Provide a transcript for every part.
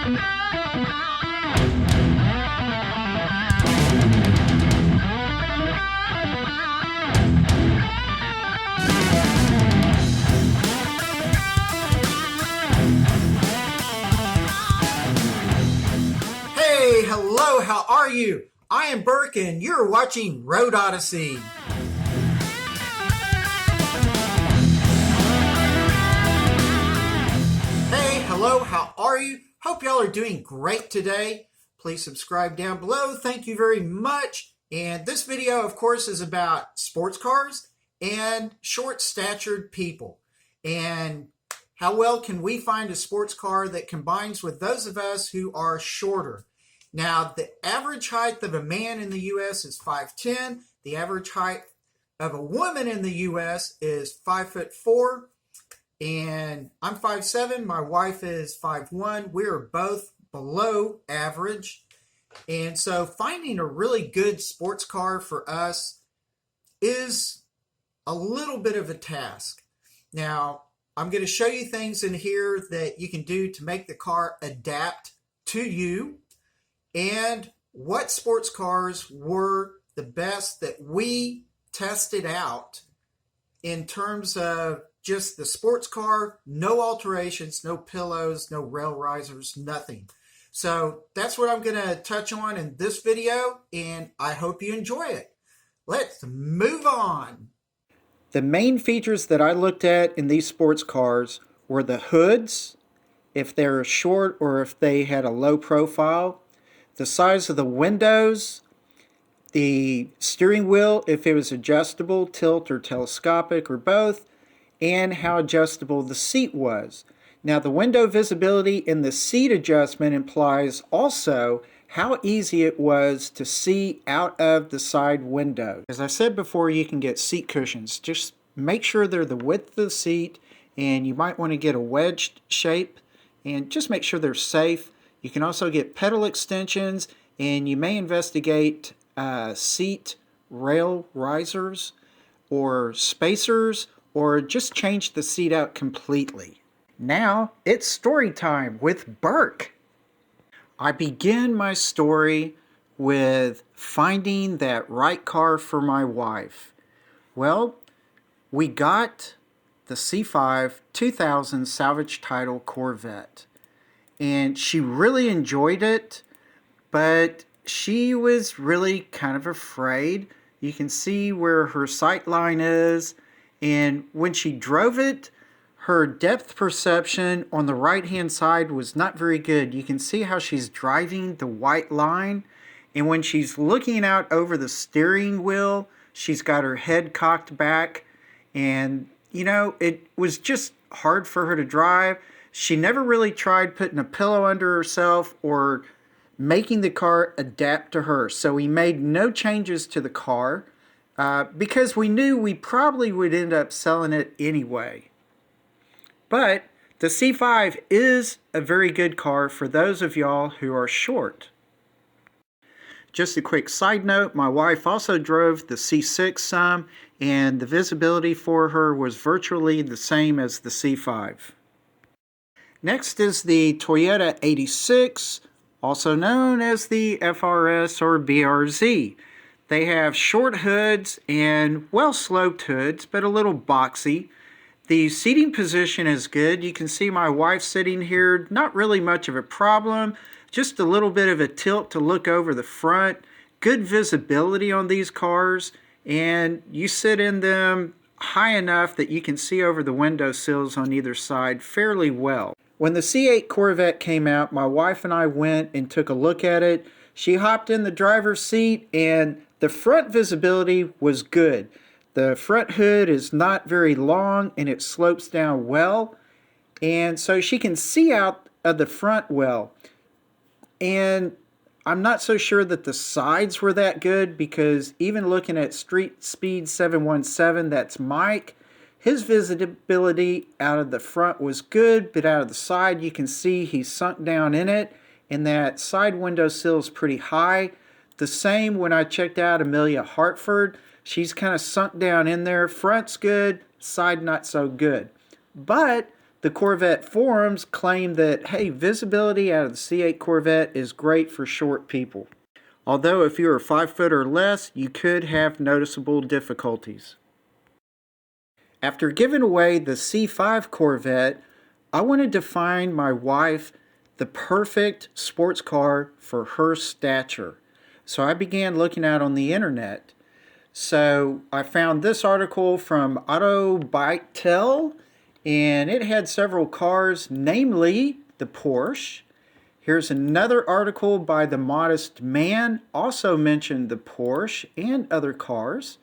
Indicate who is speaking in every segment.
Speaker 1: Hello, how are you? I am Burke and you're watching Road Odyssey. Hey, hello, how are you? Hope y'all are doing great today. Please subscribe down below. Thank you very much. And this video, of course, is about sports cars and short-statured people. And how well can we find a sports car that combines with those of us who are shorter? Now, the average height of a man in the U.S. is 5'10". The average height of a woman in the U.S. is 5'4". And I'm 5'7". My wife is 5'1". We're both below average. And so finding a really good sports car for us is a little bit of a task. Now, I'm going to show you things in here that you can do to make the car adapt to you. And what sports cars were the best that we tested out in terms of just the sports car, no alterations, no pillows, no rail risers, nothing. So that's what I'm going to touch on in this video, and I hope you enjoy it. Let's move on. The main features that I looked at in these sports cars were the hoods, if they're short or if they had a low profile, the size of the windows, the steering wheel, if it was adjustable, tilt or telescopic or both, and how adjustable the seat was. Now, the window visibility and the seat adjustment implies also how easy it was to see out of the side window. As I said before, you can get seat cushions. Just make sure they're the width of the seat, and you might want to get a wedged shape, and just make sure they're safe. You can also get pedal extensions, and you may investigate seat rail risers or spacers, or just change the seat out completely. Now it's story time with Burke. I begin my story with finding that right car for my wife. Well, we got the C5 2000 salvage title Corvette. And she really enjoyed it, but she was really kind of afraid. You can see where her sight line is, and when she drove it, her depth perception on the right hand side was not very good. You can see how she's driving the white line, and when she's looking out over the steering wheel, she's got her head cocked back, and you know, it was just hard for her to drive. She never really tried putting a pillow under herself or making the car adapt to her. So we made no changes to the car because we knew we probably would end up selling it anyway. But the C5 is a very good car for those of y'all who are short. Just a quick side note, my wife also drove the C6 some, and the visibility for her was virtually the same as the C5. Next is the Toyota 86, also known as the FRS or BRZ. They have short hoods and well-sloped hoods, but a little boxy. The seating position is good. You can see my wife sitting here, not really much of a problem, just a little bit of a tilt to look over the front. Good visibility on these cars, and you sit in them high enough that you can see over the window sills on either side fairly well. When the C8 Corvette came out, my wife and I went and took a look at it. She hopped in the driver's seat, and the front visibility was good. The front hood is not very long, and it slopes down well, and so she can see out of the front well. And I'm not so sure that the sides were that good, because even looking at Street Speed 717, that's Mike, his visibility out of the front was good, but out of the side you can see he's sunk down in it, and that side window sill is pretty high. The same when I checked out Amelia Hartford. She's kind of sunk down in there. Front's good, side not so good. But The Corvette forums claim that, hey, visibility out of the C8 Corvette is great for short people. Although if you are 5 foot or less, you could have noticeable difficulties. After giving away the C5 Corvette, I wanted to find my wife the perfect sports car for her stature. So I began looking out on the internet. So I found this article from Autobytel, and it had several cars, namely the Porsche. Here's another article by The Modest Man, also mentioned the Porsche and other cars.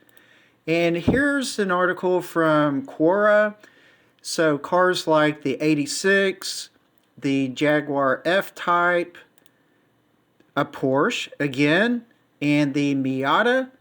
Speaker 1: And here's an article from Quora. So cars like the 86, the Jaguar F-Type, a Porsche again, and the Miata.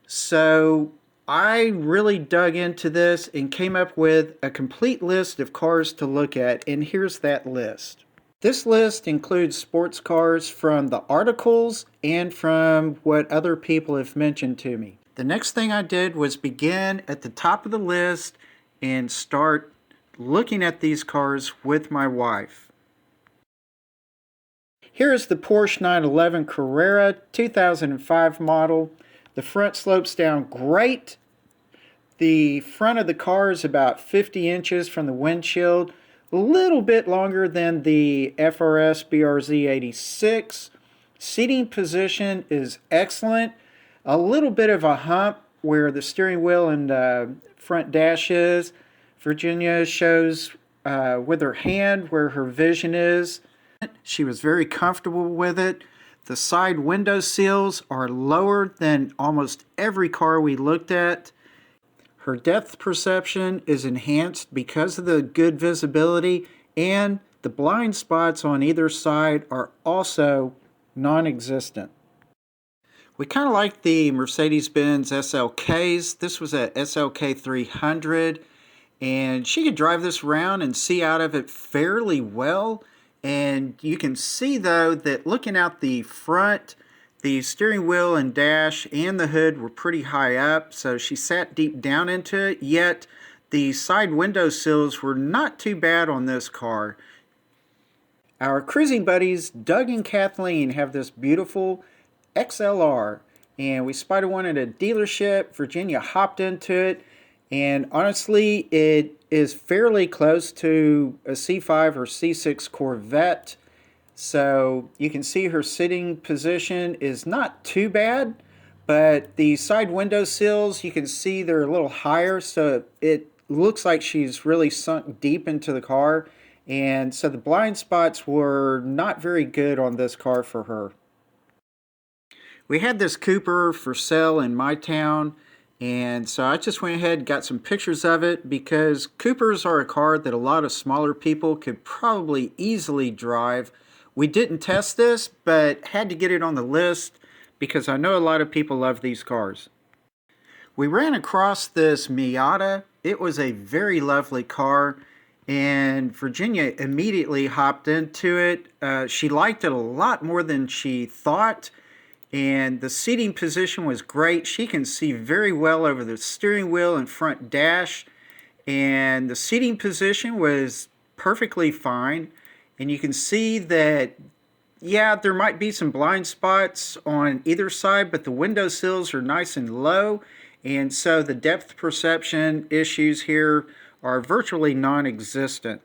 Speaker 1: So I really dug into this and came up with a complete list of cars to look at, and here's that list. This list includes sports cars from the articles and from what other people have mentioned to me. The next thing I did was begin at the top of the list and start looking at these cars with my wife. Here is the Porsche 911 Carrera 2005 model. The front slopes down great. The front of the car is about 50 inches from the windshield, a little bit longer than the FRS BRZ 86. Seating position is excellent. A little bit of a hump where the steering wheel and front dash is. Virginia shows with her hand where her vision is. She was very comfortable with it. The side window sills are lower than almost every car we looked at. Her depth perception is enhanced because of the good visibility, and the blind spots on either side are also non-existent. We kind of like the Mercedes-Benz SLKs. This was a SLK 300, and she could drive this around and see out of it fairly well. And you can see though that looking out the front, the steering wheel and dash and the hood were pretty high up, so she sat deep down into it, yet the side window sills were not too bad on this car. Our cruising buddies Doug and Kathleen have this beautiful XLR, and we spotted one at a dealership. Virginia hopped into it, and honestly it is fairly close to a C5 or C6 Corvette. So you can see her sitting position is not too bad, but the side window sills, you can see they're a little higher, so it looks like she's really sunk deep into the car, and so the blind spots were not very good on this car for her. We had this Cooper for sale in my town, and so I just went ahead and got some pictures of it because Coopers are a car that a lot of smaller people could probably easily drive. We didn't test this, but had to get it on the list because I know a lot of people love these cars. We ran across this Miata. It was a very lovely car, and Virginia immediately hopped into it. She liked it a lot more than she thought, and the seating position was great. She can see very well over the steering wheel and front dash, and the seating position was perfectly fine. And you can see that, yeah, there might be some blind spots on either side, but the window sills are nice and low, and so the depth perception issues here are virtually non-existent.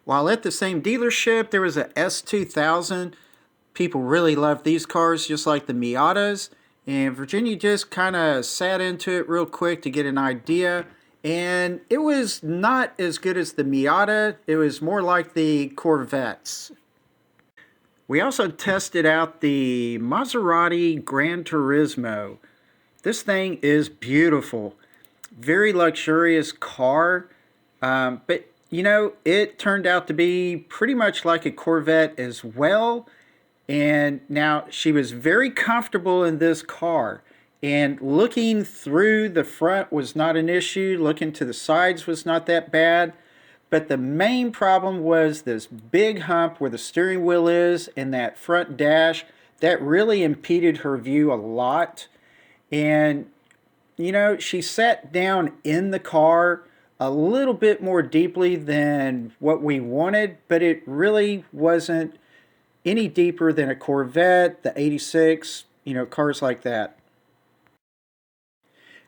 Speaker 1: While at the same dealership, there was a S2000. People really love these cars, just like the Miatas, and Virginia just kind of sat into it real quick to get an idea. And it was not as good as the Miata. It was more like the Corvettes. We also tested out the Maserati GrandTorismo. This thing is beautiful. Very luxurious car. But, you know, it turned out to be pretty much like a Corvette as well. And now she was very comfortable in this car. And looking through the front was not an issue. Looking to the sides was not that bad. But the main problem was this big hump where the steering wheel is and that front dash. That really impeded her view a lot. And, you know, she sat down in the car
Speaker 2: a little bit more deeply than what we wanted, but it really wasn't any deeper than a Corvette, the 86, cars like that.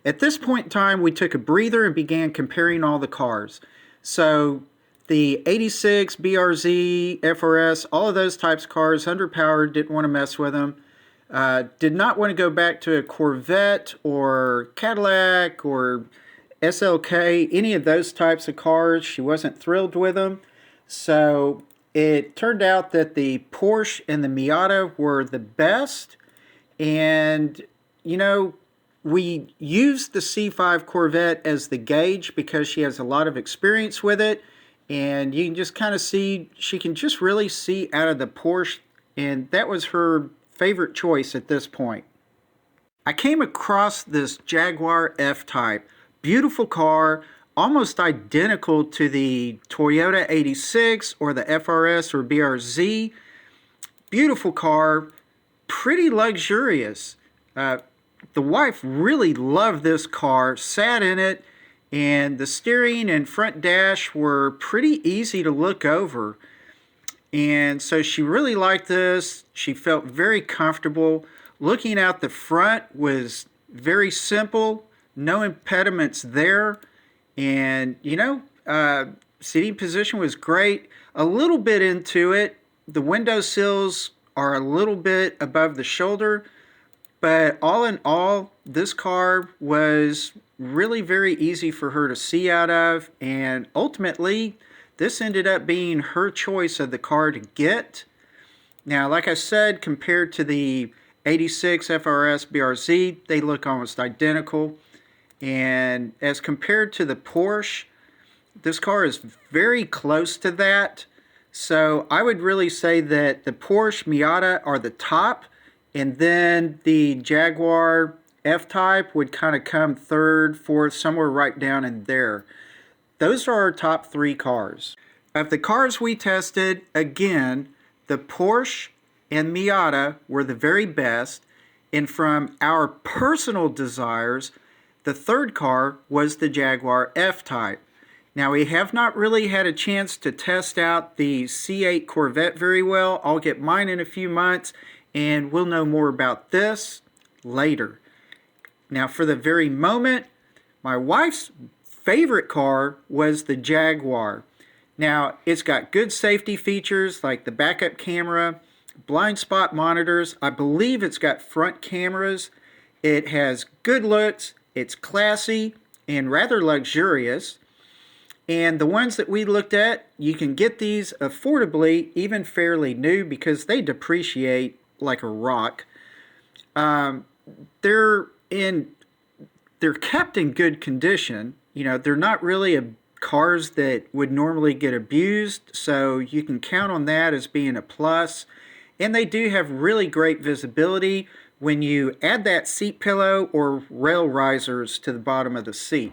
Speaker 2: At this point in time, we took a breather and began comparing all the cars. So the 86, BRZ, FRS, all of those types of cars, underpowered, didn't want to mess with them. Did not want to go back to a Corvette or Cadillac or SLK, any of those types of cars. She wasn't thrilled with them. So it turned out that the Porsche and the Miata were the best. And, we used the C5 Corvette as the gauge because she has a lot of experience with it. And you can just kind of see, she can just really see out of the Porsche. And that was her favorite choice at this point. I came across this Jaguar F-Type. Beautiful car, almost identical to the Toyota 86 or the FRS or BRZ. Beautiful car, pretty luxurious. The wife really loved this car, sat in it, and the steering and front dash were pretty easy to look over. And so she really liked this. She felt very comfortable. Looking out the front was very simple, no impediments there. And, seating position was great. A little bit into it, the window sills are a little bit above the shoulder. But all in all, this car was really very easy for her to see out of. And ultimately, this ended up being her choice of the car to get. Now, like I said, compared to the 86 FRS BRZ, they look almost identical. And as compared to the Porsche, this car is very close to that. So I would really say that the Porsche Miata are the top, and then the Jaguar F-Type would kind of come third, fourth, somewhere right down in there. Those are our top three cars. Of the cars we tested, again, the Porsche and Miata were the very best. And from our personal desires, the third car was the Jaguar F-Type. Now, we have not really had a chance to test out the C8 Corvette very well. I'll get mine in a few months, and we'll know more about this later. Now, for the very moment, my wife's favorite car was the Jaguar. Now, it's got good safety features like the backup camera, blind spot monitors. I believe it's got front cameras. It has good looks. It's classy and rather luxurious. And the ones that we looked at, you can get these affordably, even fairly new, because they depreciate like a rock. They're kept in good condition. They're not really cars that would normally get abused, so you can count on that as being a plus. And they do have really great visibility when you add that seat pillow or rail risers to the bottom of the seat.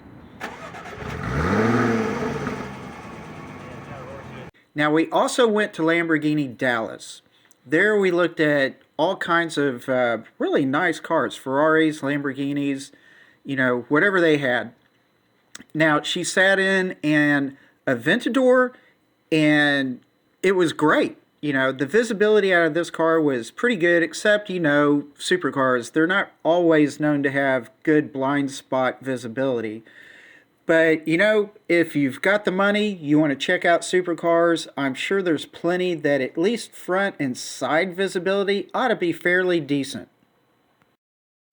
Speaker 2: Now, we also went to Lamborghini Dallas. There we looked at all kinds of really nice cars, Ferraris, Lamborghinis, whatever they had. Now, she sat in an Aventador, and it was great. The visibility out of this car was pretty good, except, supercars, they're not always known to have good blind spot visibility. But, if you've got the money, you want to check out supercars, I'm sure there's plenty that at least front and side visibility ought to be fairly decent.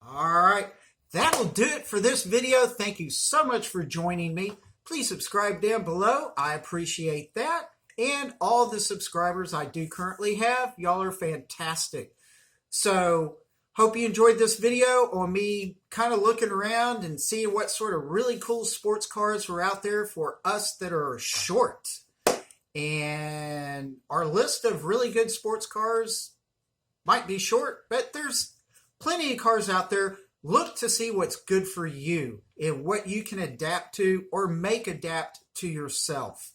Speaker 1: All right, that'll do it for this video. Thank you so much for joining me. Please subscribe down below. I appreciate that. And all the subscribers I do currently have, y'all are fantastic. So, hope you enjoyed this video on me kind of looking around and seeing what sort of really cool sports cars were out there for us that are short. And our list of really good sports cars might be short, but there's plenty of cars out there. Look to see what's good for you and what you can adapt to or make adapt to yourself.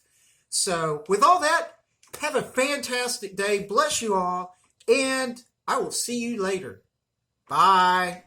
Speaker 1: So with all that, have a fantastic day. Bless you all, and I will see you later. Bye.